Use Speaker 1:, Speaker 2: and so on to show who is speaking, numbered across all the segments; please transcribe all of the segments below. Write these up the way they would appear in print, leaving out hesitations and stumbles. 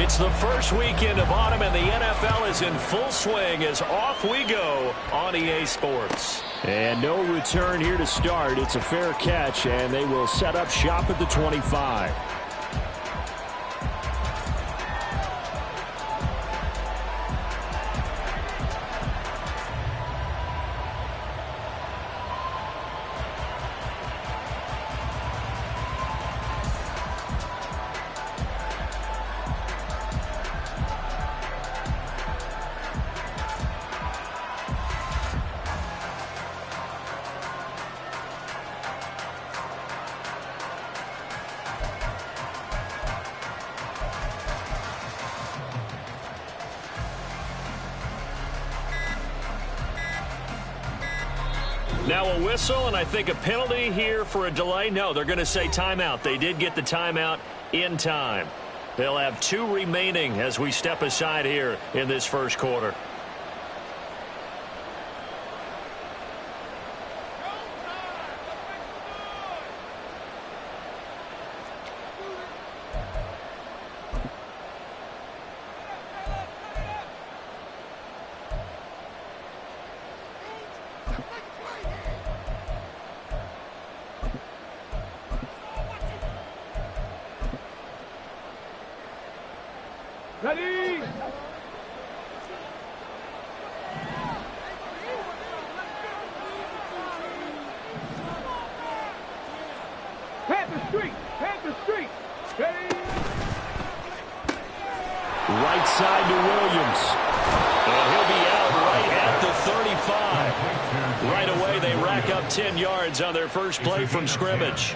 Speaker 1: It's the first weekend of autumn, and the NFL is in full swing as off we go on EA Sports.
Speaker 2: And no return here to start. It's a fair catch, and they will set up shop at the 25.
Speaker 1: Now a whistle, and I think a penalty here for a delay. No, they're going to say timeout. They did get the timeout in time. They'll have 2 remaining as we step aside here in this first quarter.
Speaker 3: Ready? Panther Street! Panther Street! Ready?
Speaker 2: Right side to Williams.
Speaker 1: And he'll be out right at the 35. Right away, they rack up 10 yards on their first play from scrimmage.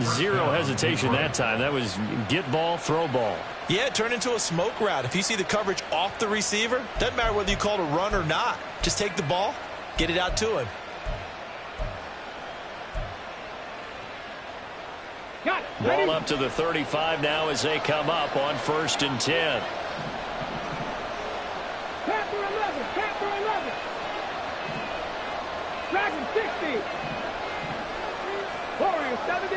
Speaker 1: Zero hesitation that time. That was get ball, throw ball.
Speaker 4: Yeah, turn into a smoke route. If you see the coverage off the receiver, doesn't matter whether you call it a run or not. Just take the ball, get it out to him.
Speaker 3: Got it.
Speaker 1: Ball
Speaker 3: Ready?
Speaker 1: up to the 35 now as they come up on 1st and 10.
Speaker 3: Panther 11! Panther 11! Dragon 60! Warrior 70!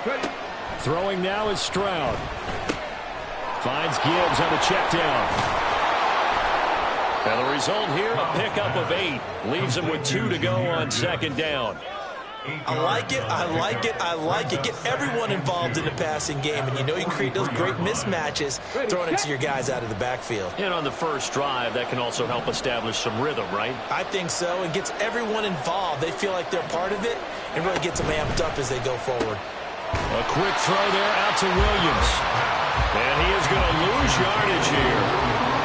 Speaker 3: Ready?
Speaker 2: Throwing now is Stroud. Finds Gibbs on the check down.
Speaker 1: And the result here, a pickup of 8. Leaves them with 2 to go on 2nd down.
Speaker 4: I like it, I like it, I like it. Get everyone involved in the passing game, and you know you can create those great mismatches throwing it to your guys out of the backfield.
Speaker 1: And on the first drive, that can also help establish some rhythm, right?
Speaker 4: I think so. It gets everyone involved. They feel like they're part of it and really gets them amped up as they go forward.
Speaker 1: A quick throw there out to Williams. And he is going to lose yardage here.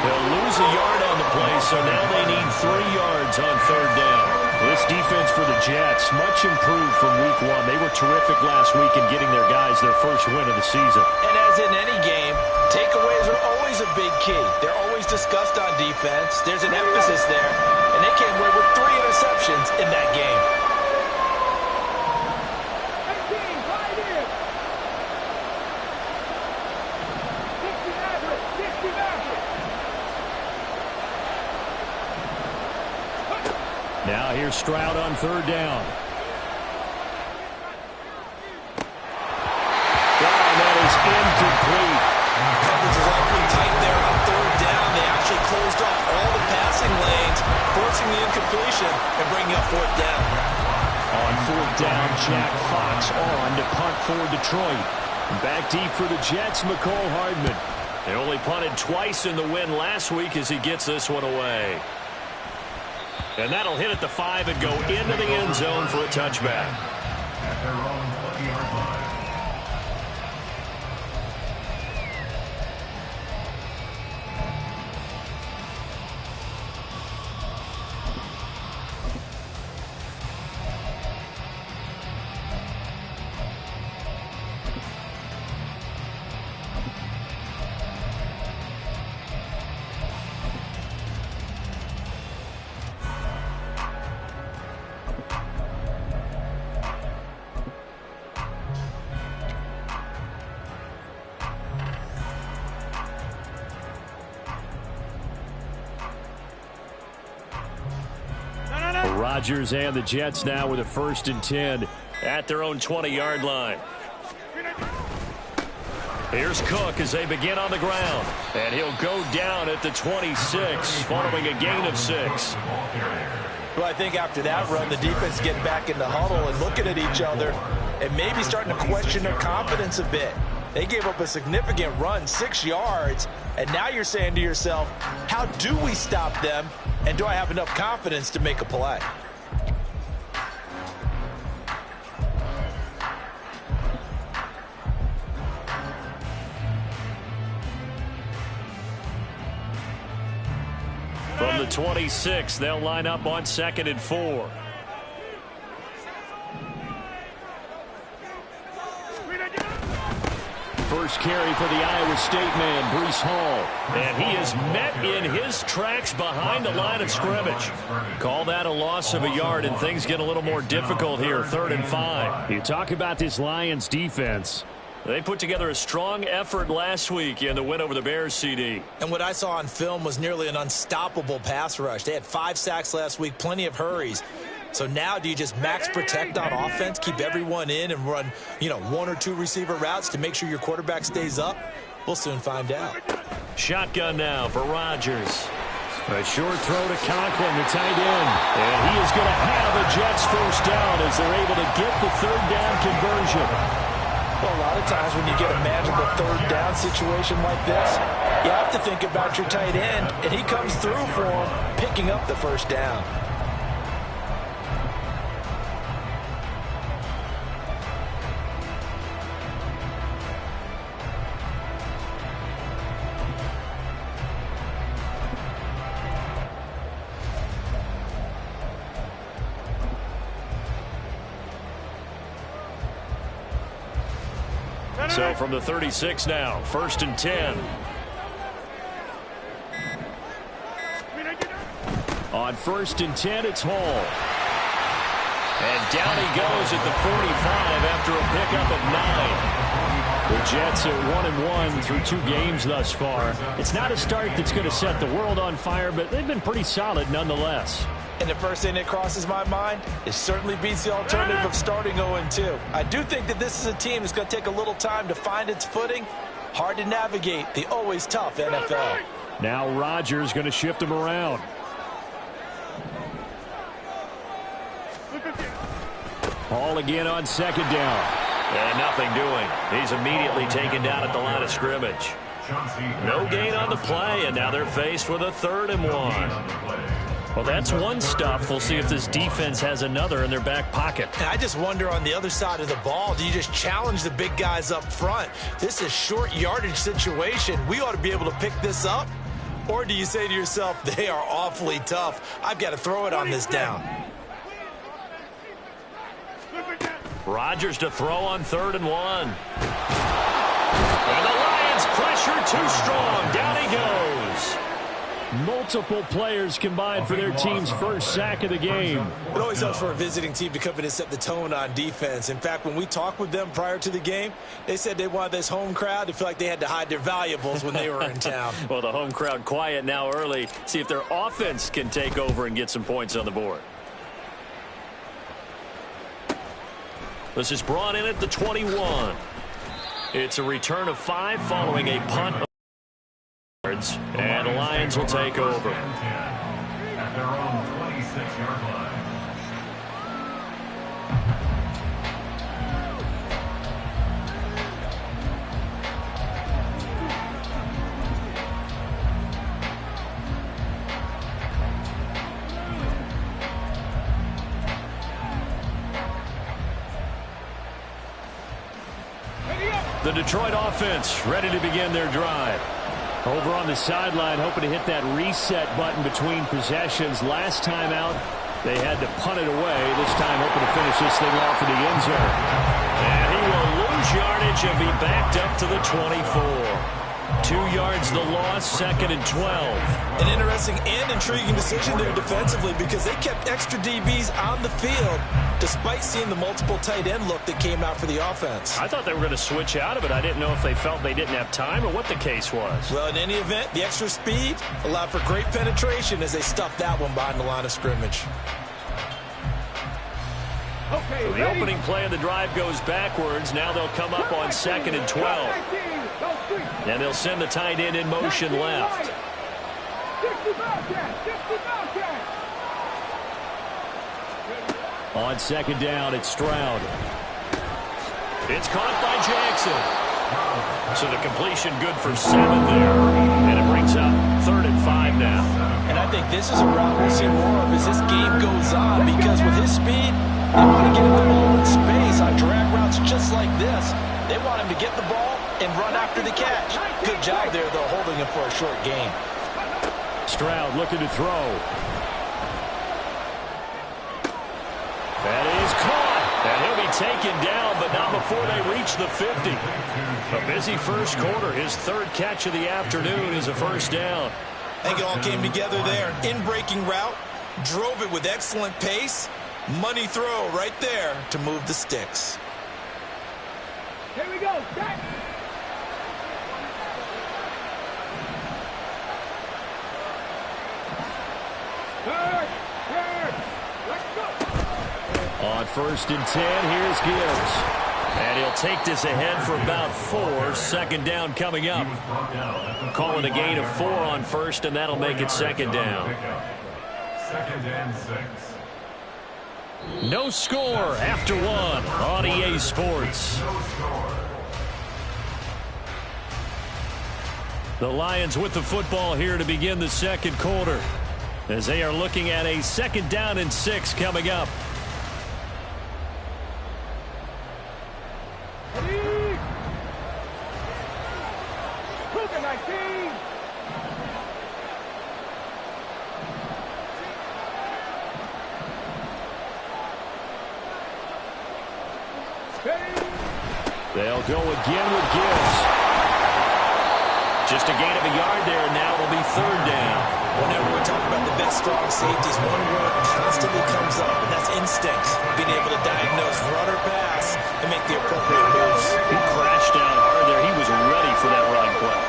Speaker 1: He'll lose a yard on the play, so now they need 3 yards on 3rd down. This defense for the Jets, much improved from week 1. They were terrific last week in getting their guys their first win of the season.
Speaker 4: And as in any game, takeaways are always a big key. They're always discussed on defense. There's an emphasis there, and they came away with 3 interceptions in that game.
Speaker 3: 18, right in! 60 Maverick! 60 Maverick!
Speaker 2: Now here's Stroud on 3rd down.
Speaker 1: That is incomplete.
Speaker 4: Coverage is awfully tight there on 3rd down. They actually closed off all the passing lanes, forcing the incompletion and bringing up 4th down.
Speaker 2: On 4th down, Jack Fox on to punt for Detroit. Back deep for the Jets, McCole Hardman.
Speaker 1: They only punted twice in the win last week as he gets this one away. And that'll hit at the 5 and go into the end zone for a touchback.
Speaker 5: At their own 20-yard line.
Speaker 2: Rodgers and the Jets now with a 1st and 10
Speaker 1: at their own 20-yard line. Here's Cook as they begin on the ground. And he'll go down at the 26 following a gain of 6.
Speaker 4: Well, I think after that run, the defense getting back in the huddle and looking at each other and maybe starting to question their confidence a bit. They gave up a significant run, 6 yards, and now you're saying to yourself, how do we stop them, and do I have enough confidence to make a play?
Speaker 1: From the 26, they'll line up on 2nd and 4. First carry for the Iowa State man, Breece Hall. And he is met in his tracks behind the line of scrimmage. Call that a loss of a yard, and things get a little more difficult here, 3rd and 5.
Speaker 2: You talk about this Lions defense.
Speaker 1: They put together a strong effort last week in the win over the Bears, CD.
Speaker 4: And what I saw on film was nearly an unstoppable pass rush. They had 5 sacks last week, plenty of hurries. So now do you just max protect on offense, keep everyone in and run, 1 or 2 receiver routes to make sure your quarterback stays up? We'll soon find out.
Speaker 1: Shotgun now for Rodgers.
Speaker 2: A short throw to Conklin, the tight end.
Speaker 1: And he is going to have a Jets first down as they're able to get the 3rd down conversion.
Speaker 4: Well, a lot of times when you get a magical 3rd down situation like this, you have to think about your tight end, and he comes through for him, picking up the first down.
Speaker 1: So from the 36 now, 1st and 10. On 1st and 10, it's Hall. And down he goes at the 45 after a pickup of 9. The Jets are 1-1 through 2 games thus far. It's not a start that's going to set the world on fire, but they've been pretty solid nonetheless.
Speaker 4: And the first thing that crosses my mind, it certainly beats the alternative of starting 0-2. I do think that this is a team that's going to take a little time to find its footing. Hard to navigate the always tough NFL.
Speaker 2: Now Rodgers going to shift him around.
Speaker 1: Hall again on 2nd down. And nothing doing. He's immediately taken down at the line of scrimmage. No gain on the play, and now they're faced with a 3rd and 1. Well, that's one stuff. We'll see if this defense has another in their back pocket.
Speaker 4: And I just wonder on the other side of the ball, do you just challenge the big guys up front? This is short yardage situation. We ought to be able to pick this up. Or do you say to yourself, they are awfully tough. I've got to throw it on this down.
Speaker 1: Rodgers to throw on 3rd and 1. And the Lions pressure too strong. Down he goes.
Speaker 2: Multiple players combined for their team's first sack of the game.
Speaker 4: It always helps for a visiting team to come in and set the tone on defense. In fact, when we talked with them prior to the game, they said they wanted this home crowd to feel like they had to hide their valuables when they were in town.
Speaker 1: Well, the home crowd quiet now early. See if their offense can take over and get some points on the board. This is brought in at the 21. It's a return of 5 following a punt. And the Lions will take over.
Speaker 5: At their own 26-yard line.
Speaker 1: The Detroit offense ready to begin their drive.
Speaker 2: Over on the sideline, hoping to hit that reset button between possessions. Last time out, they had to punt it away. This time, hoping to finish this thing off in the end zone.
Speaker 1: And he will lose yardage and be backed up to the 24. 2 yards the loss, 2nd and 12.
Speaker 4: An interesting and intriguing decision there defensively because they kept extra DBs on the field despite seeing the multiple tight end look that came out for the offense.
Speaker 1: I thought they were going to switch out of it. I didn't know if they felt they didn't have time or what the case was.
Speaker 4: Well, in any event, the extra speed allowed for great penetration as they stuffed that one behind the line of scrimmage.
Speaker 1: So the opening play of the drive goes backwards. Now they'll come up on 2nd and 12. And they'll send the tight end in motion left.
Speaker 3: 60 Bobcats, 60 Bobcats.
Speaker 2: On second down, it's Stroud.
Speaker 1: It's caught by Jackson. So the completion good for 7 there. And it brings up 3rd and 5 now.
Speaker 4: And I think this is a route we'll see more of as this game goes on, because with his speed, they want to get him the ball in space on drag routes just like this. They want him to get the ball and run after the catch. Good job there, though, holding him for a short gain.
Speaker 2: Stroud looking to throw.
Speaker 1: That is caught. And he'll be taken down, but not before they reach the 50. A busy first quarter. His 3rd catch of the afternoon is a first down.
Speaker 4: I think it all came together there. In-breaking route, drove it with excellent pace. Money throw right there to move the sticks.
Speaker 3: Here we go. Set. Third. Let's go.
Speaker 2: On 1st and 10, here's Gibbs.
Speaker 1: And he'll take this ahead for about 4. Second down coming up. Calling a gain of 4 on 1st, and that'll make it 2nd down.
Speaker 5: 2nd and 6.
Speaker 1: No score after 1 on EA Sports. The Lions with the football here to begin the 2nd quarter, as they are looking at a 2nd down and 6 coming up.
Speaker 3: Ready? Cougar 19.
Speaker 2: They'll go again with Gibbs.
Speaker 1: Just a gain of a yard there, and now it'll be 3rd down.
Speaker 4: Whenever we talk about the best strong safeties, one word constantly comes up, and that's instinct. Being able to diagnose run or pass and make the appropriate moves.
Speaker 1: He crashed down hard there. He was ready for that running play.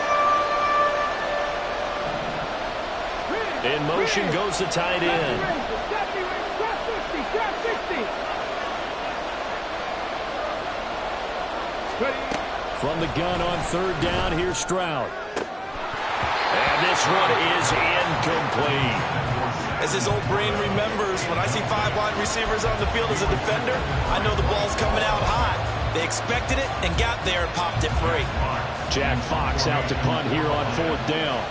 Speaker 1: In motion goes the tight end.
Speaker 2: From the gun on 3rd down, here's Stroud.
Speaker 1: And this one is incomplete.
Speaker 4: As his old brain remembers, when I see 5 wide receivers on the field as a defender, I know the ball's coming out high. They expected it and got there and popped it free.
Speaker 2: Jack Fox out to punt here on 4th down.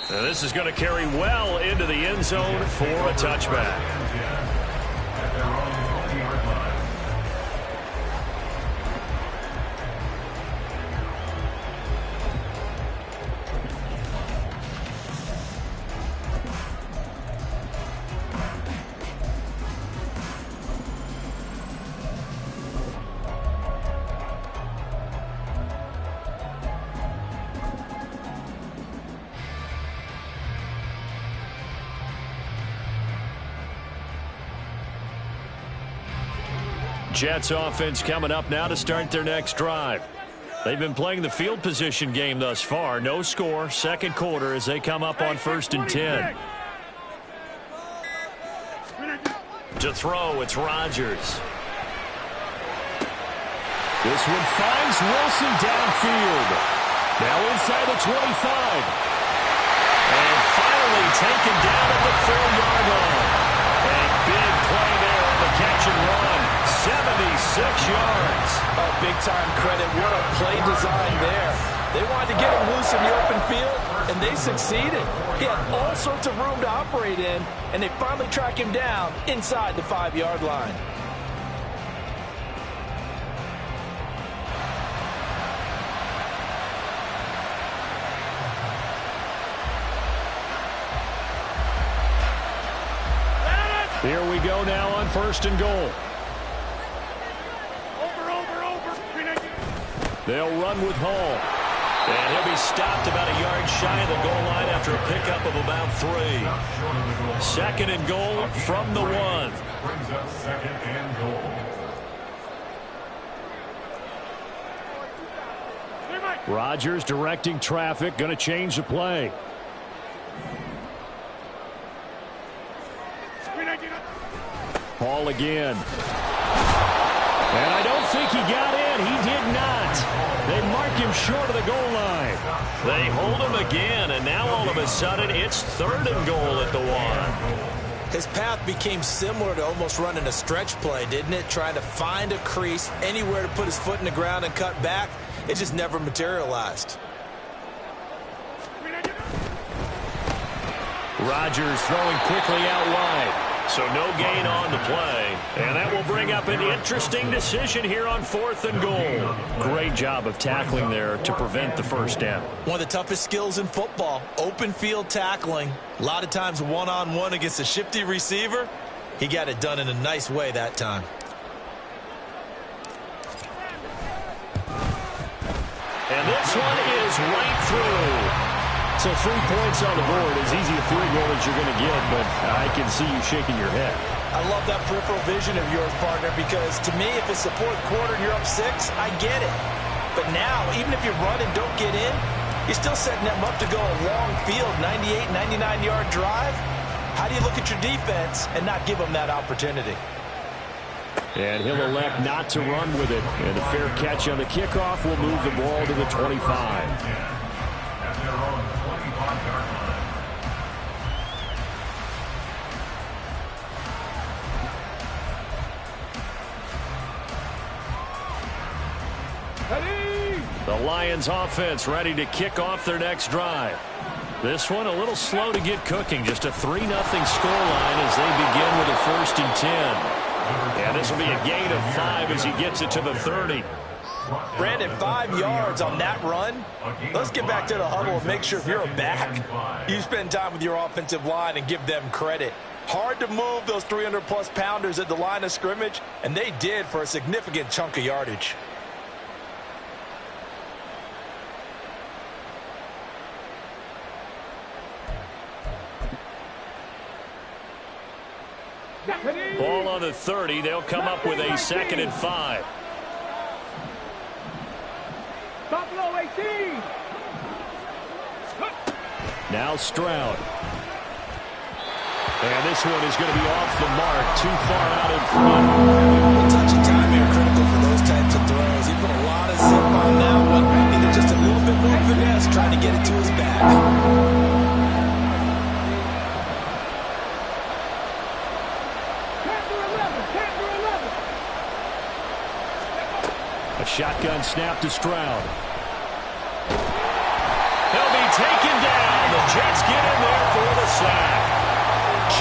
Speaker 1: Now this is going to carry well into the end zone for a touchback.
Speaker 5: At their own 20-yard line.
Speaker 1: Jets offense coming up now to start their next drive. They've been playing the field position game thus far. No score, 2nd quarter as they come up on 1st and 10. To throw, it's Rodgers.
Speaker 2: This one finds Wilson downfield. Now inside the 25.
Speaker 1: And finally taken down at the 4-yard line. A big play there on the catch and run. 76 yards.
Speaker 4: Oh, big-time credit. What a play design there. They wanted to get him loose in the open field, and they succeeded. He had all sorts of room to operate in, and they finally track him down inside the 5-yard line.
Speaker 2: Here we go now on 1st and goal. They'll run with Hall.
Speaker 1: And he'll be stopped about a yard shy of the goal line after a pickup of about 3. 2nd and goal from the 1.
Speaker 5: Brings up 2nd and goal.
Speaker 2: Rodgers directing traffic, going to change the play. Ball again. And I don't think he got in. He did not. They mark him short of the goal line.
Speaker 1: They hold him again, and now all of a sudden it's 3rd and goal at the 1.
Speaker 4: His path became similar to almost running a stretch play, didn't it? Trying to find a crease, anywhere to put his foot in the ground and cut back. It just never materialized.
Speaker 2: Rodgers throwing quickly out wide.
Speaker 1: So no gain on the play. And that will bring up an interesting decision here on 4th and goal.
Speaker 2: Great job of tackling there to prevent the first down.
Speaker 4: One of the toughest skills in football, open field tackling. A lot of times one-on-one against a shifty receiver. He got it done in a nice way that time.
Speaker 1: And this one is right through.
Speaker 2: So 3 points on the board, as easy a field goal as you're going to get, but I can see you shaking your head.
Speaker 4: I love that peripheral vision of yours, partner, because to me, if it's the 4th quarter and you're up 6, I get it. But now, even if you run and don't get in, you're still setting them up to go a long field, 98, 99-yard drive. How do you look at your defense and not give them that opportunity?
Speaker 2: And he'll elect not to run with it. And a fair catch on the kickoff will move the ball to the 25. The Lions offense ready to kick off their next drive. This one a little slow to get cooking. Just a 3-0 scoreline as they begin with a 1st and 10. And this will be a gain of 5 as he gets it to the 30.
Speaker 4: Brandon, 5 yards on that run. Let's get back to the huddle and make sure if you're a back, you spend time with your offensive line and give them credit. Hard to move those 300-plus pounders at the line of scrimmage, and they did for a significant chunk of yardage.
Speaker 2: Ball on the 30. They'll come up with a 2nd and 5.
Speaker 3: Buffalo 18.
Speaker 2: Now Stroud. And this one is going to be off the mark. Too far out in front.
Speaker 4: Well, touch and time here critical for those types of throws. He put a lot of zip on that one. Needed just a little bit more finesse trying to get it to his back.
Speaker 2: A shotgun snap to Stroud. He'll be taken down. The Jets get in there for the sack.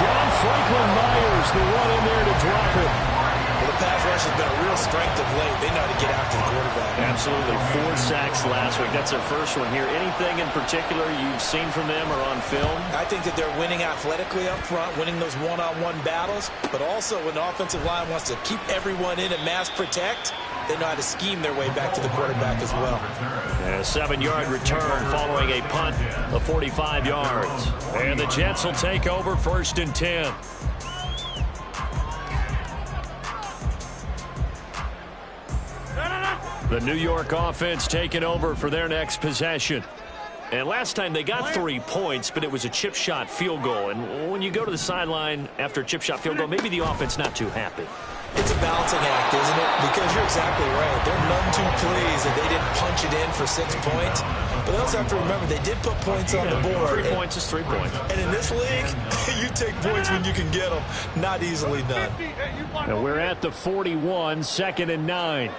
Speaker 2: John Franklin Myers, the one in there to drop it.
Speaker 4: Well, the pass rush has been a real strength of late. They know how to get after the quarterback.
Speaker 2: Absolutely. 4 sacks last week. That's their first one here. Anything in particular you've seen from them or on film?
Speaker 4: I think that they're winning athletically up front, winning those one-on-one battles, but also when the offensive line wants to keep everyone in and mass protect, they know how to scheme their way back to the quarterback as well.
Speaker 2: And a 7-yard return following a punt of 45 yards. And the Jets will take over 1st and 10. The New York offense taking over for their next possession. And last time they got 3 points, but it was a chip shot field goal. And when you go to the sideline after a chip shot field goal, maybe the offense not too happy.
Speaker 4: It's a balancing act, isn't it? Because you're exactly right. They're none too pleased that they didn't punch it in for 6 points. But they also have to remember they did put points on the board.
Speaker 2: 3 points is 3 points.
Speaker 4: And in this league, you take points when you can get them. Not easily done.
Speaker 2: And we're at the 41, 2nd and 9.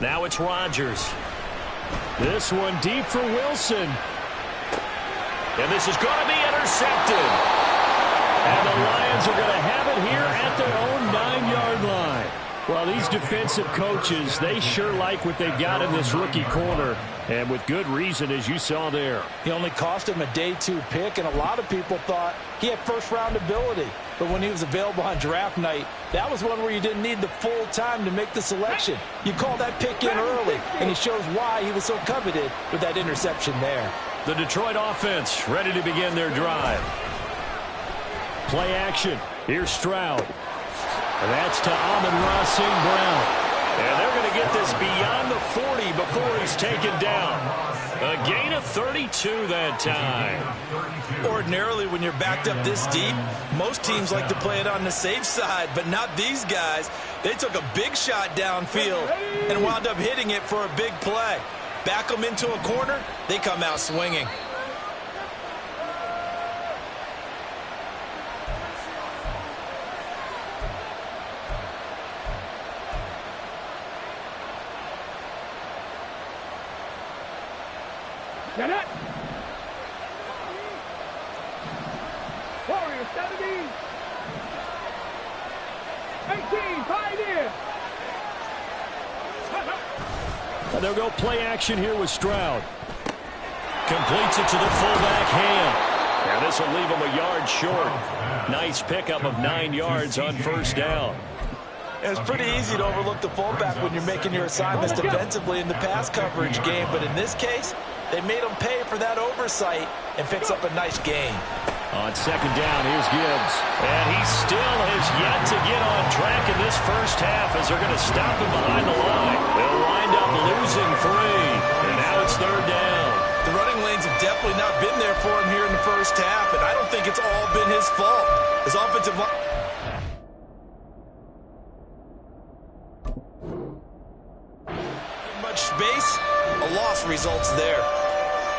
Speaker 2: Now it's Rodgers. This one deep for Wilson. And this is going to be intercepted. And the Lions are going to have it here at their own 9-yard line. Well, these defensive coaches, they sure like what they've got in this rookie corner. And with good reason, as you saw there.
Speaker 4: He only cost him a day 2 pick, and a lot of people thought he had first-round ability. But when he was available on draft night, that was one where you didn't need the full time to make the selection. You call that pick in early, and he shows why he was so coveted with that interception there.
Speaker 2: The Detroit offense ready to begin their drive. Play action. Here's Stroud. And that's to Amon-Ra St. Brown. And they're going to get this beyond the 40 before he's taken down. A gain of 32 that time.
Speaker 4: Ordinarily, when you're backed up this deep, most teams like to play it on the safe side, but not these guys. They took a big shot downfield and wound up hitting it for a big play. Back them into a corner, they come out swinging.
Speaker 3: Get it! Warrior 70. 18, Pioneer.
Speaker 2: And they'll go play action here with Stroud. Completes it to the fullback Ham. And this will leave him a yard short. Nice pickup of 9 yards on first down.
Speaker 4: It's pretty easy to overlook the fullback when you're making your assignments defensively in the pass coverage game, but in this case, they made him pay for that oversight and picks up a nice gain.
Speaker 2: On second down, here's Gibbs. And he still has yet to get on track in this first half as they're going to stop him behind the line. They'll wind up losing 3. And now it's third down.
Speaker 4: The running lanes have definitely not been there for him here in the first half, and I don't think it's all been his fault. His offensive line... much space, a loss results there.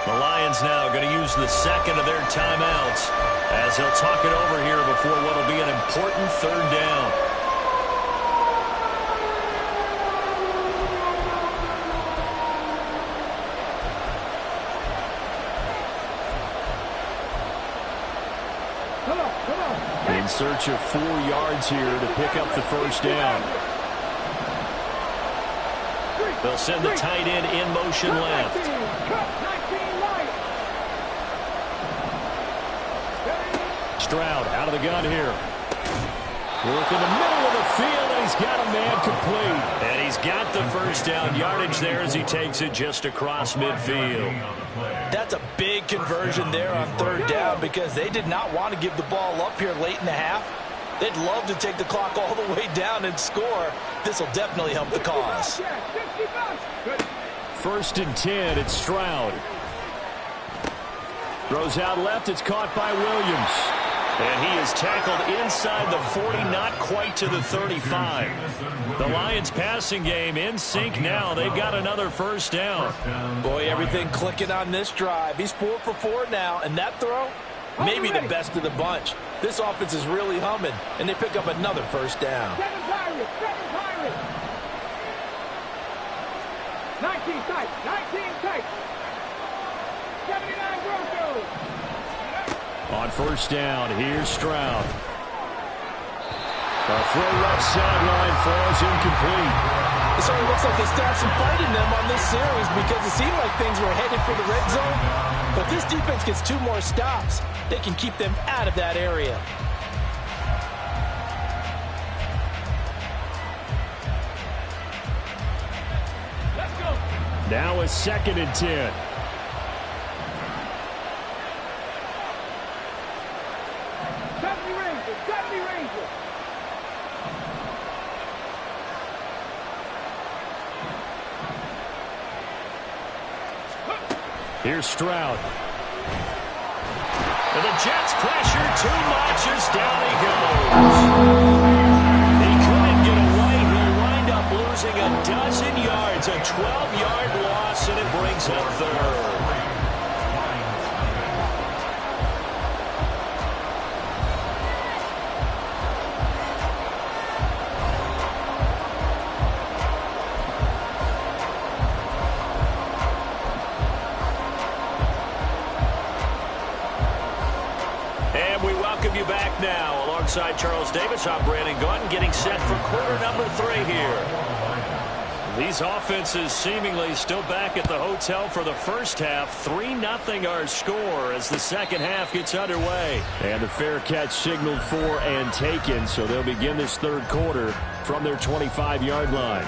Speaker 2: The Lions now going to use the second of their timeouts as they'll talk it over here before what will be an important third down.
Speaker 3: Come on.
Speaker 2: In search of 4 yards here to pick up the first down. They'll send the tight end in motion left. Stroud out of the gun here. Work in the middle of the field, and he's got a man complete. And he's got the first down yardage there as he takes it just across midfield.
Speaker 4: That's a big conversion there on third down because they did not want to give the ball up here late in the half. They'd love to take the clock all the way down and score. This will definitely help the cause.
Speaker 2: First and 10, it's Stroud. Throws out left, it's caught by Williams. And he is tackled inside the 40, not quite to the 35. The Lions passing game in sync now. They've got another first down.
Speaker 4: Boy, everything clicking on this drive. He's 4 for 4 now, and that throw, maybe the best of the bunch. This offense is really humming, and they pick up another first down.
Speaker 3: 7 Pirates. 19 tight. 79 Broncos.
Speaker 2: On first down, here's Stroud. A throw left sideline falls incomplete.
Speaker 4: It certainly looks like they still have some fight in them on this series because it seemed like things were headed for the red zone. But this defense gets 2 more stops. They can keep them out of that area.
Speaker 3: Let's go.
Speaker 2: Now it's second and 10. Here's Stroud. And the Jets pressure too much as down he goes. He couldn't get away. He'll wind up losing a dozen yards. A 12-yard loss, and it brings up third. Now, alongside Charles Davis, I'm Brandon Gaudin, getting set for quarter number 3 here. These offenses seemingly still back at the hotel for the first half. 3-0 our score as the second half gets underway. And the fair catch signaled for and taken, so they'll begin this third quarter from their 25-yard line.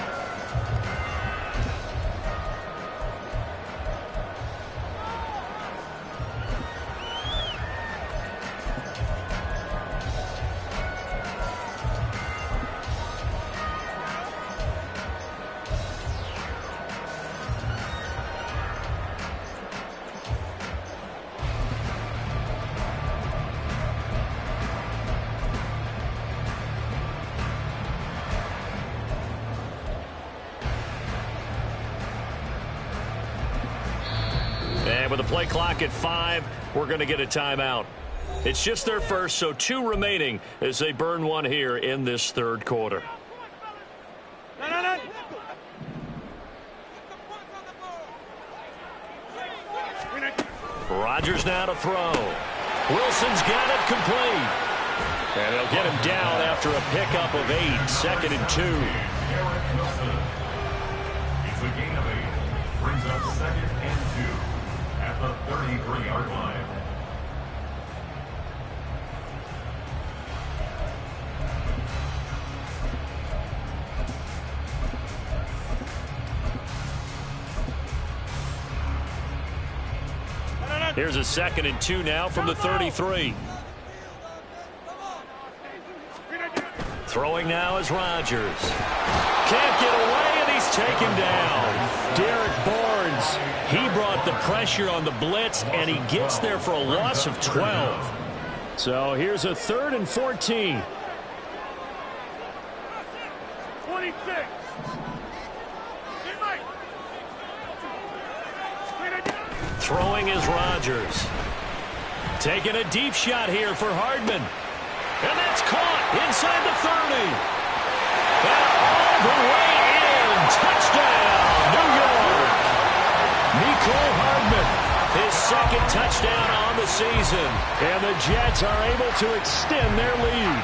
Speaker 2: with the play clock at 5, we're going to get a timeout. It's just their first, so 2 remaining as they burn one here in this third quarter. Rodgers now to throw. Wilson's got it complete. And they'll get him down after a pickup of 8, 2nd and 2.
Speaker 5: It's a gain of 8. Brings up 2nd and 2 at the 33-yard line.
Speaker 2: Here's a 2nd and 2 now from the 33. Throwing now is Rodgers. Can't get away, and he's taken down. Derek Barnes, he brought the pressure on the blitz, and he gets there for a loss of 12. So here's a 3rd and 14.
Speaker 3: 26.
Speaker 2: Throwing is Rodgers. Taking a deep shot here for Hardman. And that's caught inside the 30. And all the way in. Touchdown, New York. Nicole Hardman, his 2nd touchdown on the season. And the Jets are able to extend their lead.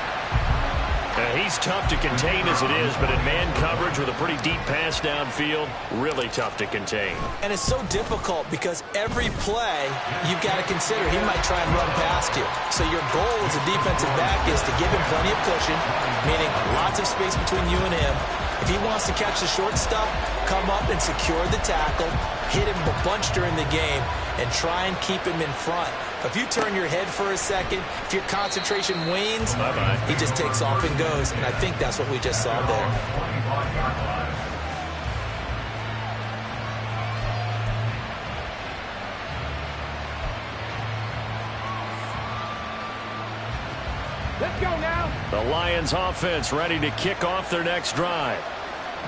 Speaker 2: He's tough to contain as it is, but in man coverage with a pretty deep pass downfield, really tough to contain.
Speaker 4: And it's so difficult because every play you've got to consider he might try and run past you. So your goal as a defensive back is to give him plenty of cushion, meaning lots of space between you and him. If he wants to catch the short stuff, come up and secure the tackle, hit him a bunch during the game, and try and keep him in front. If you turn your head for a second, if your concentration wanes, he just takes off and goes. And I think that's what we just saw there.
Speaker 3: Let's go now.
Speaker 2: The Lions offense ready to kick off their next drive.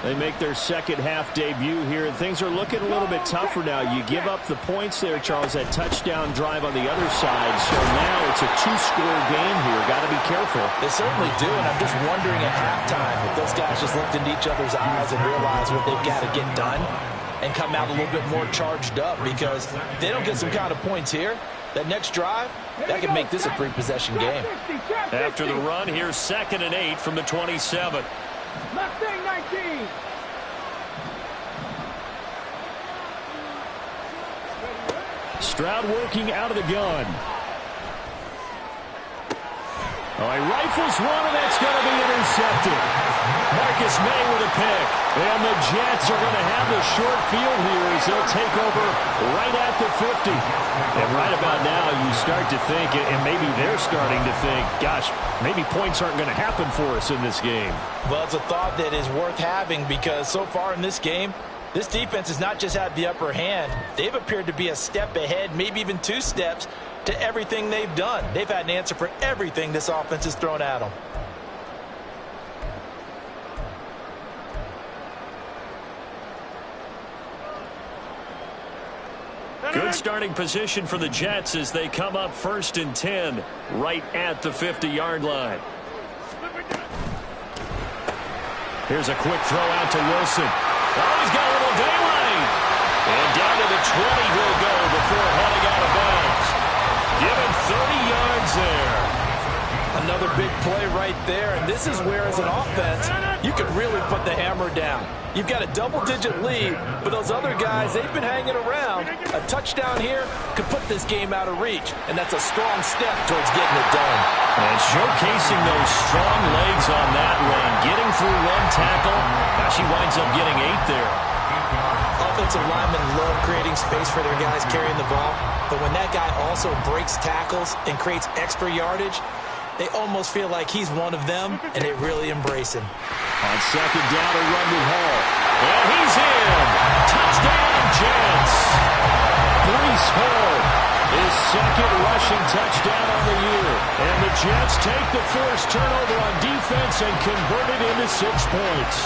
Speaker 2: They make their second half debut here, and things are looking a little bit tougher now. You give up the points there, Charles, that touchdown drive on the other side. So now it's a 2-score game here. Got to be careful.
Speaker 4: They certainly do, and I'm just wondering at halftime if those guys just looked into each other's eyes and realized what they've got to get done and come out a little bit more charged up, because if they don't get some kind of points here, that next drive, that could make this a 3-possession game.
Speaker 2: After the run, here's 2nd and 8 from the 27.
Speaker 3: Mustang 19.
Speaker 2: Stroud working out of the gun. Oh, he rifles one, and that's going to be intercepted. Marcus May with a pick. And the Jets are going to have the short field here as they'll take over right at the 50. And right about now, you start to think, and maybe they're starting to think, gosh, maybe points aren't going to happen for us in this game.
Speaker 4: Well, it's a thought that is worth having, because so far in this game, this defense has not just had the upper hand. They've appeared to be a step ahead, maybe even 2 steps, to everything they've done. They've had an answer for everything this offense has thrown at them.
Speaker 2: Good starting position for the Jets as they come up 1st and 10 right at the 50-yard line. Here's a quick throw out to Wilson. Oh, he's got a little daylight. And down to the 20 he'll go before heading out of bounds. Give him 30 yards there.
Speaker 4: Another big play right there, and this is where, as an offense, you can really put the hammer down. You've got a double-digit lead, but those other guys, they've been hanging around. A touchdown here could put this game out of reach, and that's a strong step towards getting it done.
Speaker 2: And showcasing those strong legs on that run, getting through 1 tackle. Gosh, he winds up getting 8 there.
Speaker 4: Offensive linemen love creating space for their guys carrying the ball, but when that guy also breaks tackles and creates extra yardage, they almost feel like he's one of them, and they really embrace him.
Speaker 2: On 2nd down, a run with Hall. And he's in. Touchdown, Jets. Breece Hall, his 2nd rushing touchdown on the year. And the Jets take the first turnover on defense and convert it into 6 points.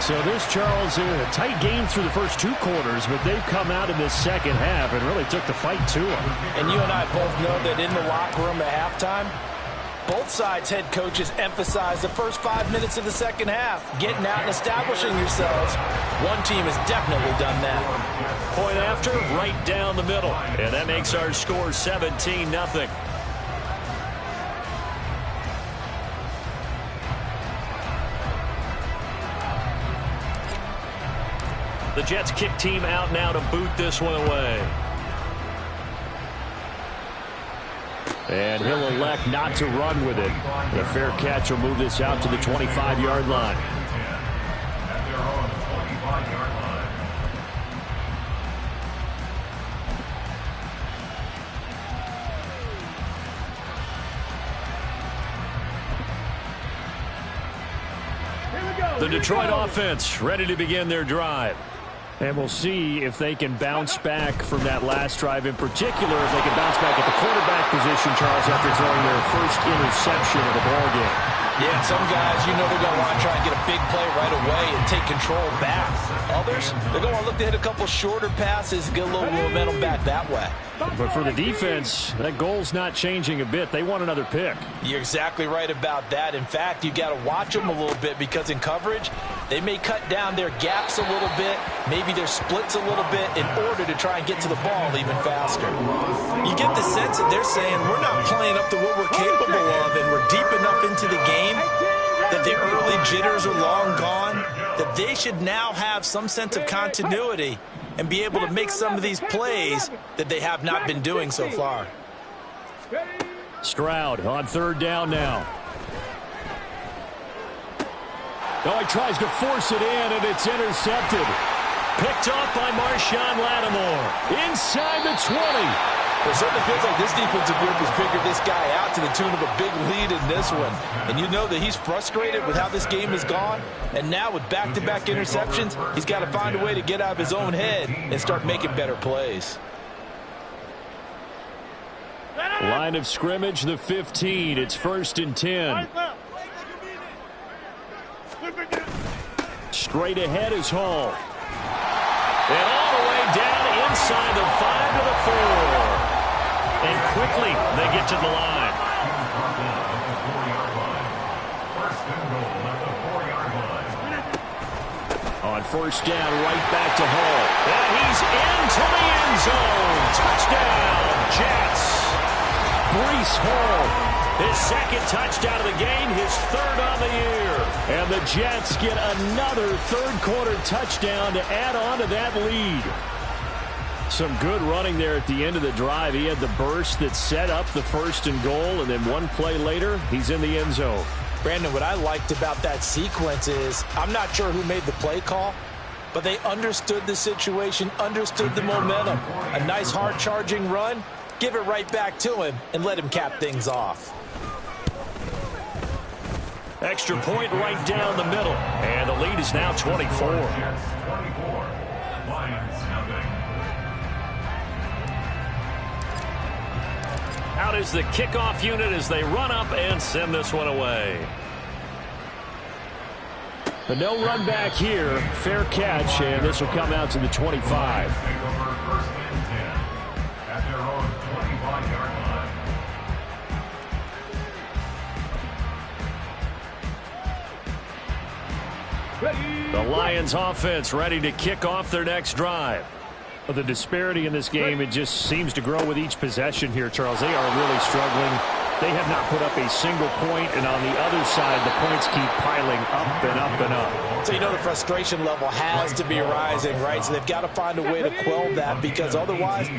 Speaker 2: So this, Charles, a tight game through the first 2 quarters, but they've come out in this second half and really took the fight to them.
Speaker 4: And you and I both know that in the locker room at halftime, both sides' head coaches emphasize the first 5 minutes of the second half, getting out and establishing yourselves. One team has definitely done that.
Speaker 2: Point after, right down the middle. And that makes our score 17-0. The Jets kick team out now to boot this one away. And he'll elect not to run with it. The fair catch will move this out to the 25-yard line.
Speaker 5: At their own 25-yard line.
Speaker 3: Here we go.
Speaker 2: The
Speaker 3: Here we
Speaker 2: Detroit
Speaker 3: go.
Speaker 2: offense ready to begin their drive. And we'll see if they can bounce back from that last drive, in particular if they can bounce back at the quarterback position, Charles, after throwing their first interception of the ballgame.
Speaker 4: Yeah, some guys, you know, they're going to want to try and get a big play right away and take control back. Others, they're going to look to hit a couple shorter passes, get a little momentum back that way.
Speaker 2: But for the defense, that goal's not changing a bit. They want another pick.
Speaker 4: You're exactly right about that. In fact, you got to watch them a little bit because in coverage, they may cut down their gaps a little bit, maybe their splits a little bit in order to try and get to the ball even faster. You get the sense that they're saying we're not playing up to what we're capable of and we're deep enough into the game that the early jitters are long gone, that they should now have some sense of continuity and be able to make some of these plays that they have not been doing so far.
Speaker 2: Stroud on third down now. Oh, he tries to force it in, and it's intercepted. Picked off by Marshawn Lattimore. Inside the 20.
Speaker 4: It certainly feels like this defensive group has figured this guy out to the tune of a big lead in this one. And you know that he's frustrated with how this game has gone. And now with back-to-back interceptions, he's got to find a way to get out of his own head and start making better plays.
Speaker 2: Line of scrimmage, the 15. It's 1st and 10. Straight ahead is Hall. And all the way down inside the 5 to the 4. And quickly, they get to the line. On first down, right back to Hall. And he's into the end zone. Touchdown, Jets. Breece Hall. His second touchdown of the game, his 3rd on the year. And the Jets get another third-quarter touchdown to add on to that lead. Some good running there at the end of the drive. He had the burst that set up the 1st and goal, and then one play later, he's in the end zone.
Speaker 4: Brandon, what I liked about that sequence is I'm not sure who made the play call, but they understood the situation, understood the momentum. A nice hard-charging run, give it right back to him, and let him cap things off.
Speaker 2: Extra point right down the middle, and the lead is now 24. Out is the kickoff unit as they run up and send this one away. But no run back here. Fair catch, and this will come out to the 25. The Lions offense ready to kick off their next drive. The disparity in this game, it just seems to grow with each possession here, Charles. They are really struggling. They have not put up a single point, and on the other side, the points keep piling up and up and up.
Speaker 4: So you know the frustration level has to be rising, right? So they've got to find a way to quell that because otherwise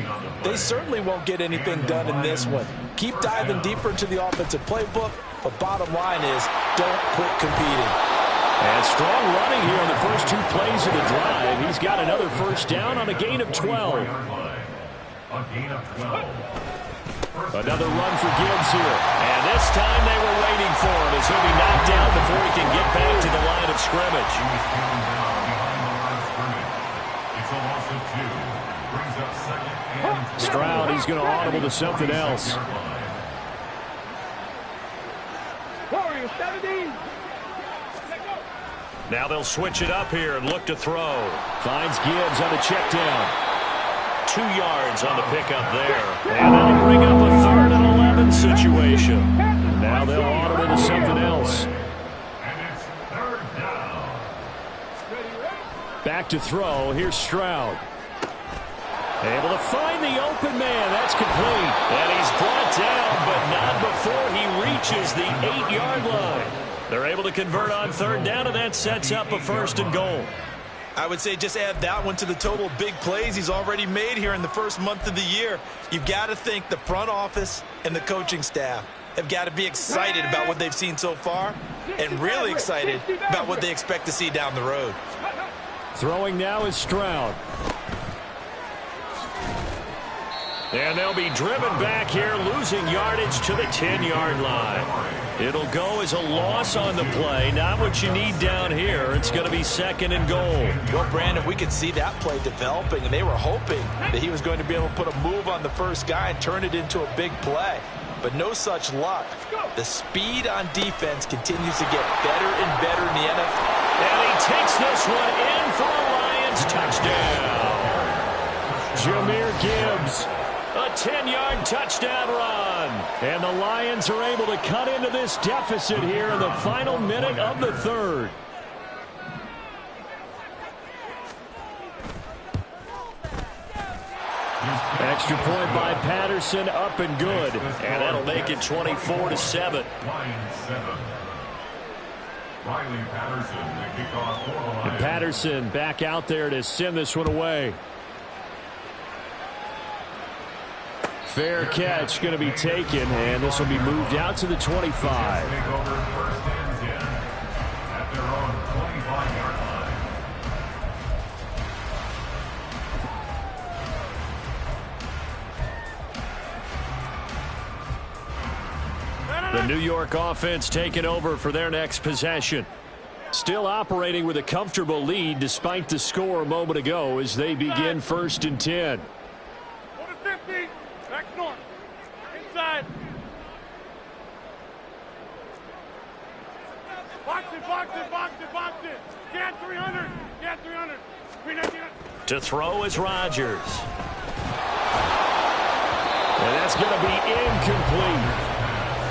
Speaker 4: they certainly won't get anything done in this one. Keep diving deeper into the offensive playbook, but bottom line is don't quit competing.
Speaker 2: And strong running here on the first 2 plays of the drive. He's got another first down on a gain of 12. Another run for Gibbs here. And this time they were waiting for him as he'll be knocked down before he can get back to the line of scrimmage. Stroud, he's going to audible to something else.
Speaker 3: Warriors 17.
Speaker 2: Now they'll switch it up here and look to throw. Finds Gibbs on the check down. 2 yards on the pickup there. And that'll bring up a 3rd and 11 situation. Now they'll auto into something else.
Speaker 5: And it's 3rd down.
Speaker 2: Back to throw. Here's Stroud. Able to find the open man. That's complete. And he's brought down, but not before he reaches the 8-yard line. They're able to convert on 3rd down, and that sets up a 1st and goal.
Speaker 4: I would say just add that one to the total big plays he's already made here in the first month of the year. You've got to think the front office and the coaching staff have got to be excited about what they've seen so far and really excited about what they expect to see down the road.
Speaker 2: Throwing now is Stroud. And they'll be driven back here, losing yardage to the 10-yard line. It'll go as a loss on the play. Not what you need down here. It's going to be 2nd and goal.
Speaker 4: Well, Brandon, we could see that play developing, and they were hoping that he was going to be able to put a move on the first guy and turn it into a big play. But no such luck. The speed on defense continues to get better and better in the NFL.
Speaker 2: And he takes this one in for a Lions touchdown. Jahmyr Gibbs. A 10-yard touchdown run. And the Lions are able to cut into this deficit here in the final minute of the 3rd. Extra point by Patterson, up and good. And that'll make it 24-7.
Speaker 5: Line 7. Riley Patterson, the kickoff for the Lions.
Speaker 2: Patterson back out there to send this one away. Fair catch going to be taken, and this will be moved out to the 25.
Speaker 5: Take over 1st and 10 at their own 25-yard line.
Speaker 2: The New York offense taking over for their next possession. Still operating with a comfortable lead despite the score a moment ago as they begin 1st and 10.
Speaker 3: Go to 50. Back north. Inside. Box it, box it, box it, box it. Get 300. Get 300. 390.
Speaker 2: To throw is Rodgers. And that's going to be incomplete.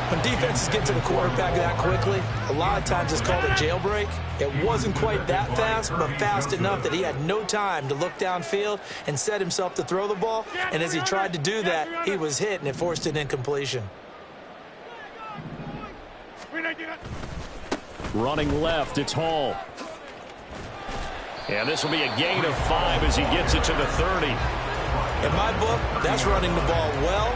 Speaker 4: When defenses get to the quarterback that quickly, a lot of times it's called a jailbreak. It wasn't quite that fast, but fast enough that he had no time to look downfield and set himself to throw the ball. And as he tried to do that, he was hit, and it forced an incompletion.
Speaker 2: Running left, it's Hall. And this will be a gain of 5 as he gets it to the 30.
Speaker 4: In my book, that's running the ball well,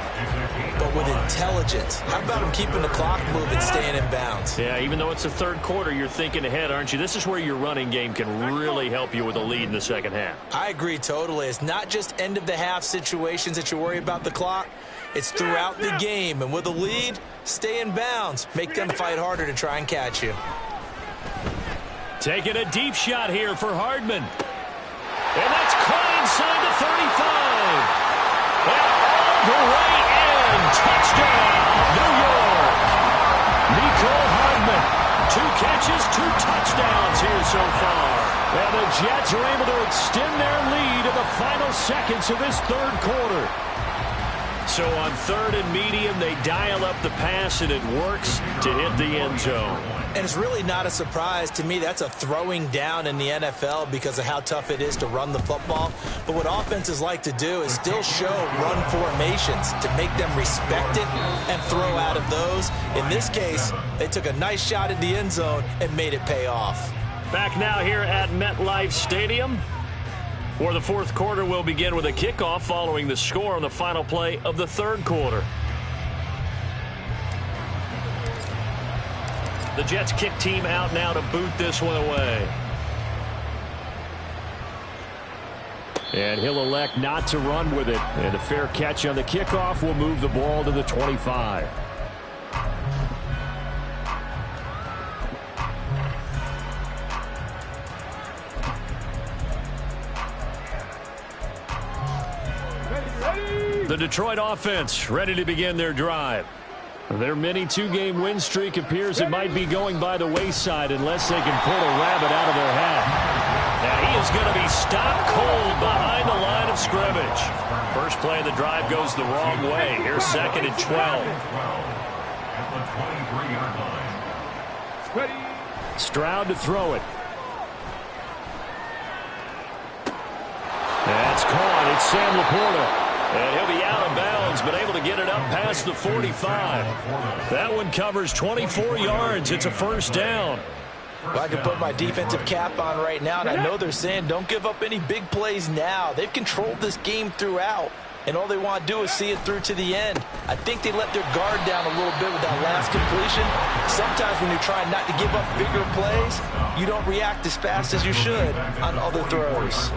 Speaker 4: but with intelligence. How about him keeping the clock moving, staying in bounds?
Speaker 2: Yeah, even though it's the 3rd quarter, you're thinking ahead, aren't you? This is where your running game can really help you with a lead in the 2nd half.
Speaker 4: I agree totally. It's not just end-of-the-half situations that you worry about the clock. It's throughout the game. And with a lead, stay in bounds. Make them fight harder to try and catch you.
Speaker 2: Taking a deep shot here for Hardman. And that's caught inside the 35. And all the way in. Touchdown, New York. Mecole Hardman. 2 catches, 2 touchdowns here so far. And the Jets are able to extend their lead in the final seconds of this 3rd quarter. So on 3rd and medium, they dial up the pass, and it works to hit the end zone.
Speaker 4: And it's really not a surprise to me. That's a throwing down in the NFL because of how tough it is to run the football. But what offenses like to do is still show run formations to make them respect it and throw out of those. In this case, they took a nice shot at the end zone and made it pay off.
Speaker 2: Back now here at MetLife Stadium, where the 4th quarter will begin with a kickoff following the score on the final play of the 3rd quarter. The Jets kick team out now to boot this one away. And he'll elect not to run with it. And a fair catch on the kickoff will move the ball to the 25. The Detroit offense ready to begin their drive. Their mini two-game win streak appears it might be going by the wayside unless they can pull a rabbit out of their hat. And he is going to be stopped cold behind the line of scrimmage. First play of the drive goes the wrong way. Here's 2nd and 12.
Speaker 5: At the 23-yard line.
Speaker 2: Stroud to throw it. That's caught. It's Sam Laporta. And he'll be out of bounds, but able to get it up past the 45. That one covers 24 yards. It's a first down.
Speaker 4: Well, I can put my defensive cap on right now, and I know they're saying don't give up any big plays now. They've controlled this game throughout, and all they want to do is see it through to the end. I think they let their guard down a little bit with that last completion. Sometimes when you're trying not to give up bigger plays, you don't react as fast as you should on other throws.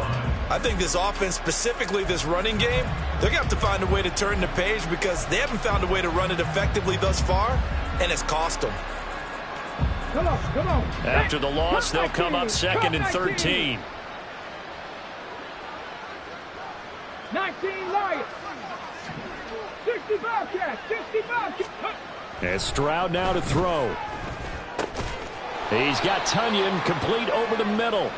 Speaker 6: I think this offense, specifically this running game, they're going to have to find a way to turn the page because they haven't found a way to run it effectively thus far, and it's cost them.
Speaker 3: Come on, come on.
Speaker 2: After the loss, they'll come up 2nd and 13.
Speaker 3: 19 Lions. 65 cats, 65 cats.
Speaker 2: And Stroud now to throw. He's got Tunyon complete over the middle.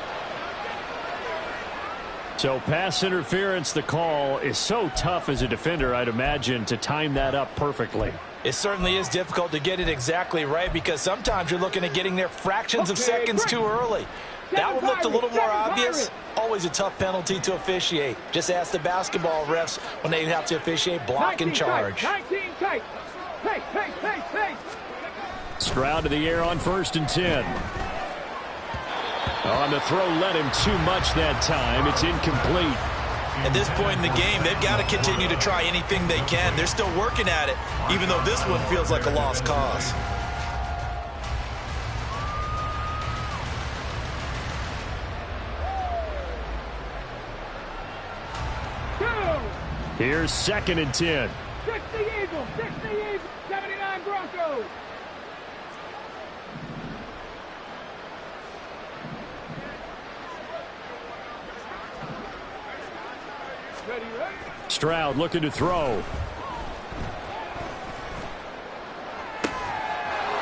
Speaker 2: So pass interference, the call is so tough as a defender, I'd imagine, to time that up perfectly.
Speaker 4: It certainly is difficult to get it exactly right because sometimes you're looking at getting there fractions of seconds too early. That one looked a little more obvious. Always a tough penalty to officiate. Just ask the basketball refs when they have to officiate block and charge.
Speaker 3: 19 tight. Hey.
Speaker 2: Stroud to the air on 1st and 10. On the throw, led him too much that time. It's incomplete.
Speaker 6: At this point in the game, they've got to continue to try anything they can. They're still working at it, even though this one feels like a lost cause.
Speaker 2: Here's 2nd and 10.
Speaker 3: 60 Eagles, 79 Broncos. Ready.
Speaker 2: Stroud looking to throw.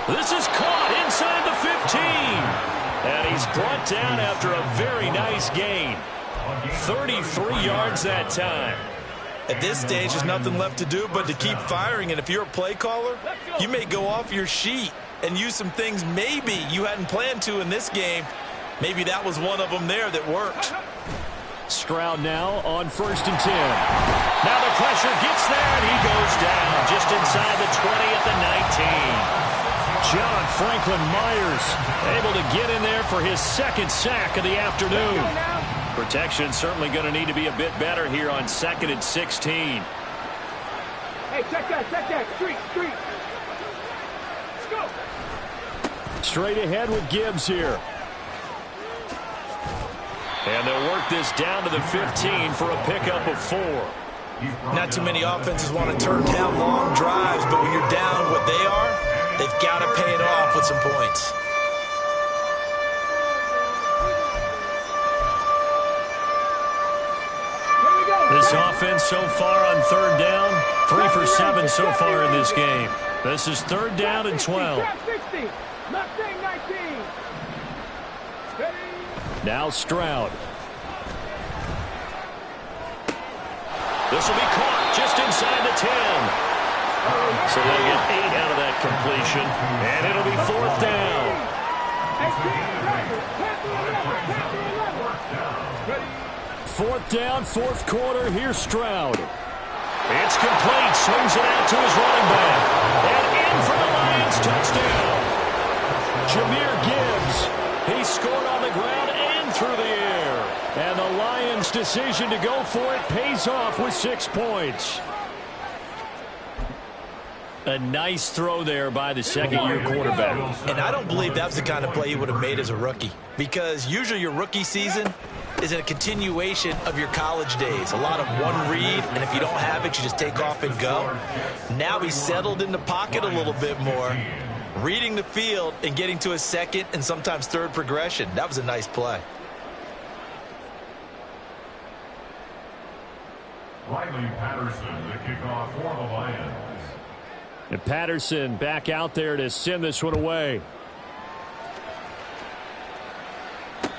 Speaker 2: This is caught inside the 15. And he's brought down after a very nice gain. 33 yards that time.
Speaker 6: At this stage, there's nothing left to do but to keep firing. And if you're a play caller, you may go off your sheet and use some things maybe you hadn't planned to in this game. Maybe that was one of them there that worked.
Speaker 2: Stroud now on 1st and 10. Now the pressure gets there, and he goes down just inside the 20 at the 19. John Franklin Myers able to get in there for his 2nd sack of the afternoon. Protection certainly going to need to be a bit better here on 2nd and 16.
Speaker 3: Hey, check that. Street. Let's go.
Speaker 2: Straight ahead with Gibbs here. And they'll work this down to the 15 for a pickup of 4.
Speaker 6: Not too many offenses want to turn down long drives, but when you're down what they are, they've got to pay it off with some points.
Speaker 2: This offense so far on 3rd down, 3 for 7 so far in this game. This is 3rd down and 12. Now Stroud. This will be caught just inside the 10. So they'll get 8 out of that completion, and it'll be 4th down. 4th down, 4th quarter. Here's Stroud. It's complete. Swings it out to his running back. And in for the Lions touchdown. Jahmyr Gibbs. He scored on the ground and through the air. And the Lions' decision to go for it pays off with 6 points. A nice throw there by the 2nd-year quarterback.
Speaker 6: And I don't believe that's the kind of play he would have made as a rookie. Because usually your rookie season is a continuation of your college days. A lot of one read, and if you don't have it, you just take off and go. Now he's settled in the pocket a little bit more, reading the field and getting to a 2nd and sometimes 3rd progression. That was a nice play.
Speaker 5: Riley Patterson, the kickoff for the Lions.
Speaker 2: And Patterson back out there to send this one away.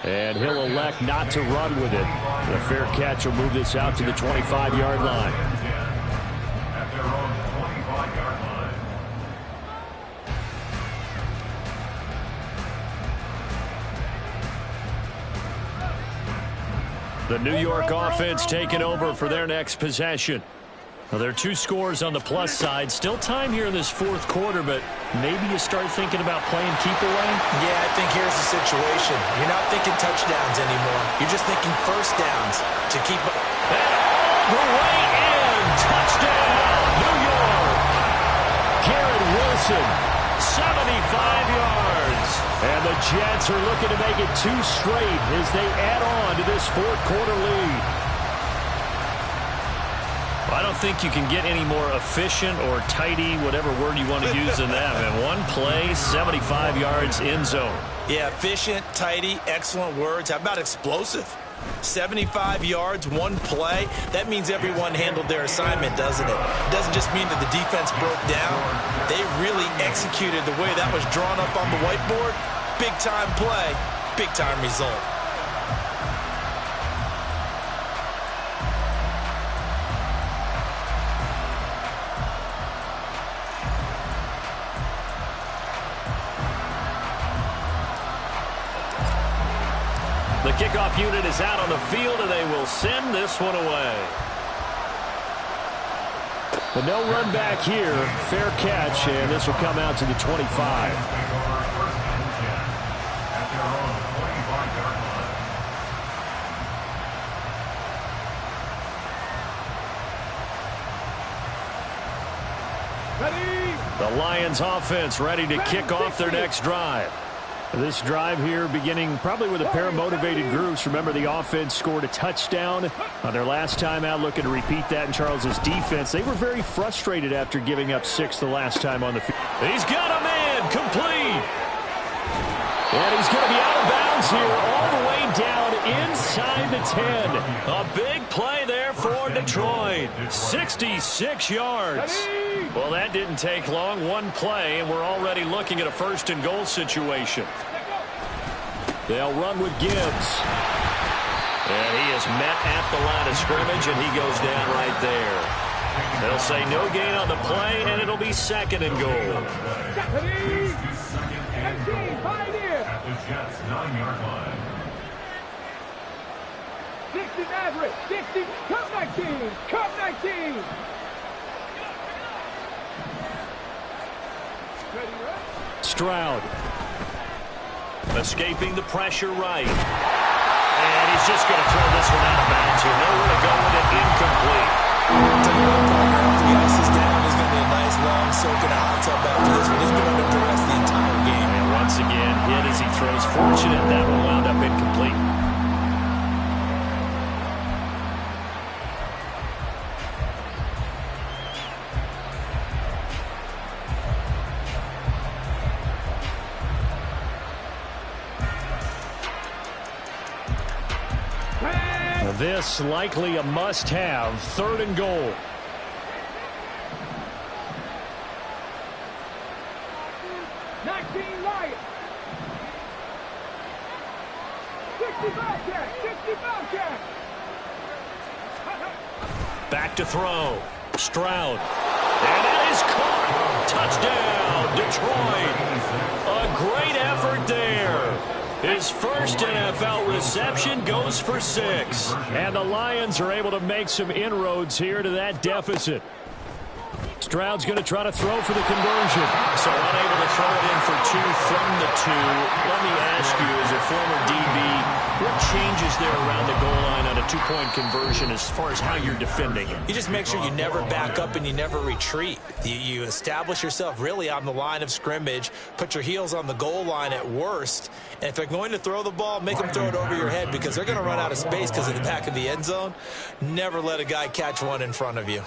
Speaker 2: And he'll elect not to run with it. The fair catch will move this out to the 25-yard line.
Speaker 5: At their own 25-yard line.
Speaker 2: The New York offense taking over for their next possession. Well, there are 2 scores on the plus side. Still time here in this fourth quarter, but maybe you start thinking about playing keep away?
Speaker 6: Yeah, I think here's the situation. You're not thinking touchdowns anymore. You're just thinking first downs to keep up.
Speaker 2: And all the way in. Touchdown, New York. Garrett Wilson, 75 yards. And the Jets are looking to make it 2 straight as they add on to this fourth quarter lead. I don't think you can get any more efficient or tidy, whatever word you want to use in that. And one play, 75 yards in zone.
Speaker 6: Yeah, efficient, tidy, excellent words. How about explosive? 75 yards, one play. That means everyone handled their assignment, doesn't it? It doesn't just mean that the defense broke down. They really executed the way that was drawn up on the whiteboard. Big-time play, big-time result.
Speaker 2: The kickoff unit is out on the field, and they will send this one away. But no run back here. Fair catch, and this will come out to the 25. The Lions offense ready to kick off their next drive. This drive here beginning probably with a pair of motivated groups. Remember, the offense scored a touchdown on their last time out, looking to repeat that in Charles's defense. They were very frustrated after giving up 6 the last time on the field. He's got a man complete. And he's going to be out of bounds here all the way down inside the 10. A big play there for Detroit. 66 yards. Well, that didn't take long. One play, and we're already looking at a first and goal situation. They'll run with Gibbs. And he is met at the line of scrimmage, and he goes down right there. They'll say no gain on the play, and it'll be second and goal.
Speaker 5: At the Jets' 9-yard line.
Speaker 3: 60 average, 60, come 19, come 19.
Speaker 2: Stroud. Escaping the pressure right. And he's just going to throw this one out of bounds here. Nowhere to go with it, incomplete.
Speaker 6: The ice is down. There's going to be a nice long soak in a hot tub after this one. He's been under duress the entire game.
Speaker 2: And once again, hit as he throws. Fortunate that one wound up incomplete. This likely a must-have, third and goal. Back to throw. Stroud. And it is caught. Touchdown, Detroit. A great effort there. His first NFL reception goes for 6. And the Lions are able to make some inroads here to that deficit. Stroud's going to try to throw for the conversion. So unable to throw it in for 2 from the 2. Let me ask you, as a former DB, what changes there around the goal line on a 2-point conversion as far as how you're defending it?
Speaker 6: You just make sure you never back up and you never retreat. You establish yourself really on the line of scrimmage, put your heels on the goal line at worst, and if they're going to throw the ball, make them throw it over your head because they're going to run out of space because of the back of the end zone. Never let a guy catch one in front of you.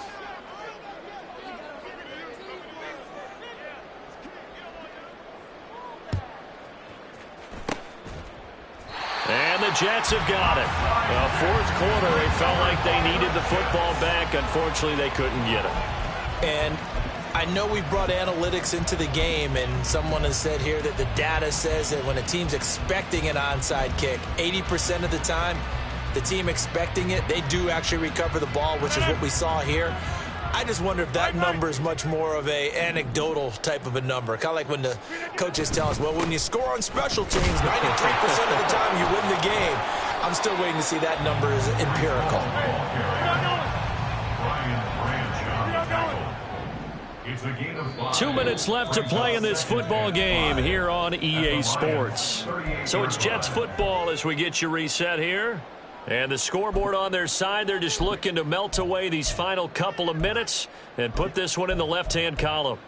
Speaker 2: And the Jets have got it. Fourth quarter, they felt like they needed the football back. Unfortunately, they couldn't get it.
Speaker 6: And I know we brought analytics into the game, and someone has said here that the data says that when a team's expecting an onside kick, 80% of the time, the team expecting it, they do actually recover the ball, which is what we saw here. I just wonder if that number is much more of a anecdotal type of a number. Kind of like when the coaches tell us, well, when you score on special teams, 93% of the time you win the game. I'm still waiting to see that number is empirical.
Speaker 2: 2 minutes left to play in this football game here on EA Sports. So it's Jets football as we get you reset here. And the scoreboard on their side, they're just looking to melt away these final couple of minutes and put this one in the left-hand column.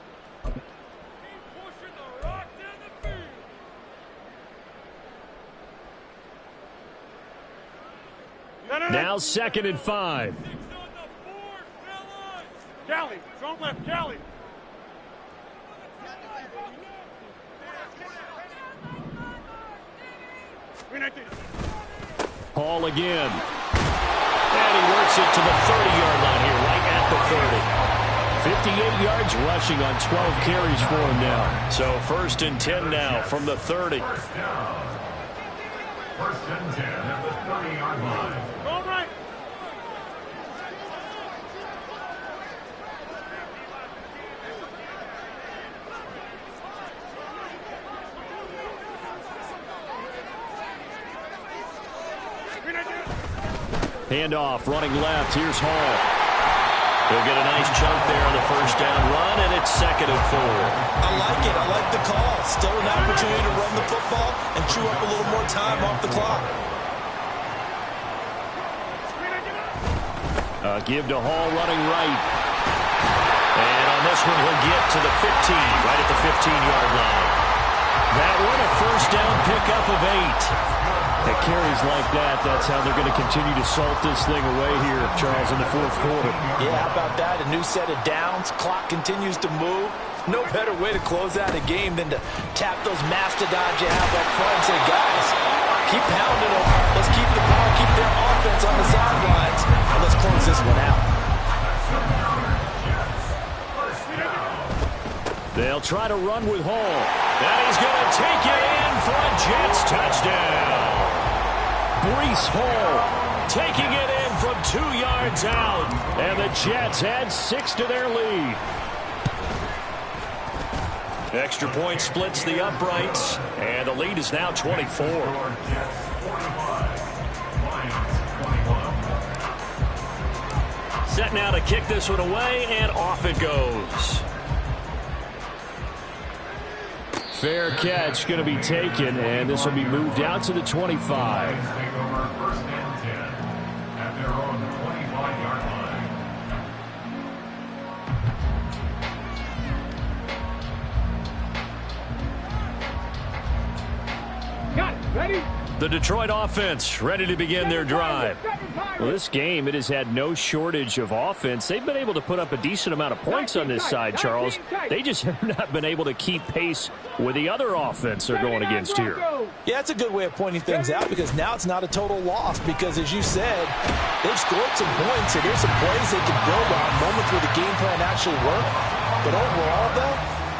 Speaker 2: Now 2nd and 5.
Speaker 3: Callie, strong left, Callie.
Speaker 2: Hall again. And he works it to the 30-yard line here, right at the 30. 58 yards rushing on 12 carries for him now. So 1st and 10 now from the 30.
Speaker 5: First down. 1st and 10 at the 30-yard line.
Speaker 3: All right.
Speaker 2: Handoff, running left. Here's Hall. He'll get a nice chunk there on the 1st down run, and it's 2nd and 4.
Speaker 6: I like it. I like the call. Still an opportunity to run the football and chew up a little more time off the clock.
Speaker 2: Give to Hall running right. And on this one, he'll get to the 15, right at the 15-yard line. That one, a 1st down pickup of 8. At carries like that, that's how they're going to continue to salt this thing away here, Charles, in the 4th quarter.
Speaker 6: Yeah, how about that? A new set of downs. Clock continues to move. No better way to close out a game than to tap those mastodons you have up front and say, guys, keep pounding them. Let's keep the ball, keep their offense on the sidelines, and let's close this one out.
Speaker 2: They'll try to run with Hall. And he's going to take it in for a Jets touchdown. Breece Hall taking it in from 2 yards out. And the Jets add 6 to their lead. Extra point splits the uprights. And the lead is now 24. Set now to kick this one away, and off it goes. Fair catch going to be taken, and this will be moved out to the 25.
Speaker 5: Take over 1st and 10 at their own 25-yard line.
Speaker 3: Got it. Ready?
Speaker 2: The Detroit offense ready to begin their drive. Well, this game, it has had no shortage of offense. They've been able to put up a decent amount of points on this side, Charles. They just have not been able to keep pace with the other offense they're going against here.
Speaker 6: Yeah, that's a good way of pointing things out because now it's not a total loss because, as you said, they've scored some points and there's some plays they can build on, moments where the game plan actually worked. But overall, though,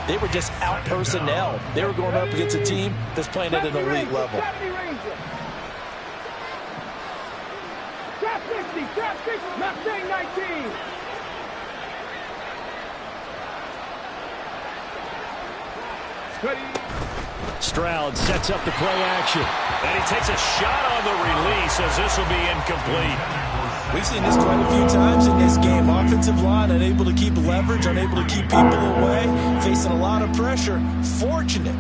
Speaker 6: they were just out-personnel. They were going up against a team that's playing at an elite level.
Speaker 3: Trap 60, trap 60, Mustang 19.
Speaker 2: Stroud sets up the play action. And he takes a shot on the release as this will be incomplete.
Speaker 6: We've seen this quite a few times in this game. Offensive line unable to keep leverage, unable to keep people away, facing a lot of pressure. Fortunate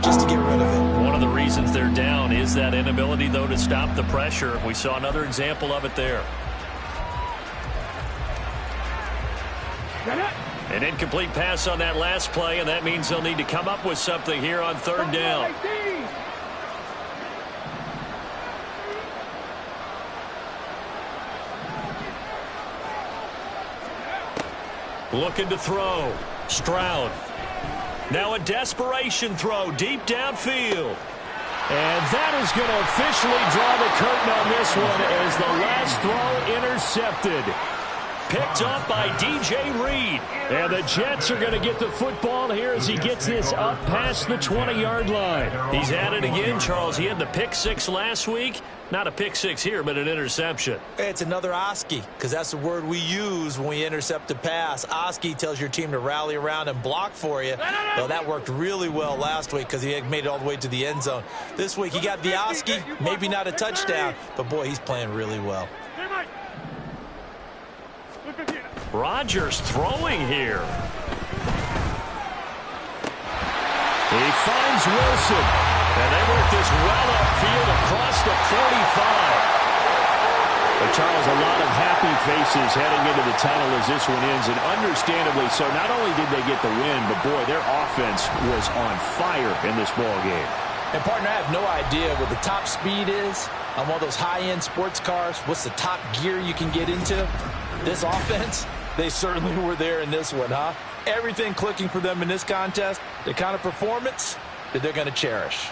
Speaker 6: just to get rid of it.
Speaker 2: One of the reasons they're down is that inability, though, to stop the pressure. We saw another example of it there. An incomplete pass on that last play, and that means they'll need to come up with something here on 3rd down. Looking to throw. Stroud. Now a desperation throw deep downfield. And that is going to officially draw the curtain on this one as the last throw intercepted. picked off by D.J. Reed. And the Jets are going to get the football here as he gets this up past the 20-yard line. He's at it again, Charles. He had the pick six last week. Not a pick six here, but an interception.
Speaker 6: It's another Oski, because that's the word we use when we intercept a pass. Oski tells your team to rally around and block for you. Well, that worked really well last week because he had made it all the way to the end zone. This week he got the Oski, maybe not a touchdown, but boy, he's playing really well.
Speaker 2: Rodgers throwing here. He finds Wilson. And they work this well upfield across the 45. But Charles, a lot of happy faces heading into the tunnel as this one ends, and understandably so. Not only did they get the win, but boy, their offense was on fire in this ball game.
Speaker 6: And partner, I have no idea what the top speed is on one of those high-end sports cars. What's the top gear you can get into? This offense, they certainly were there in this one, huh? Everything clicking for them in this contest, the kind of performance that they're going to cherish.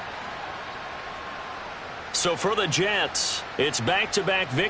Speaker 2: So for the Jets, it's back-to-back victories.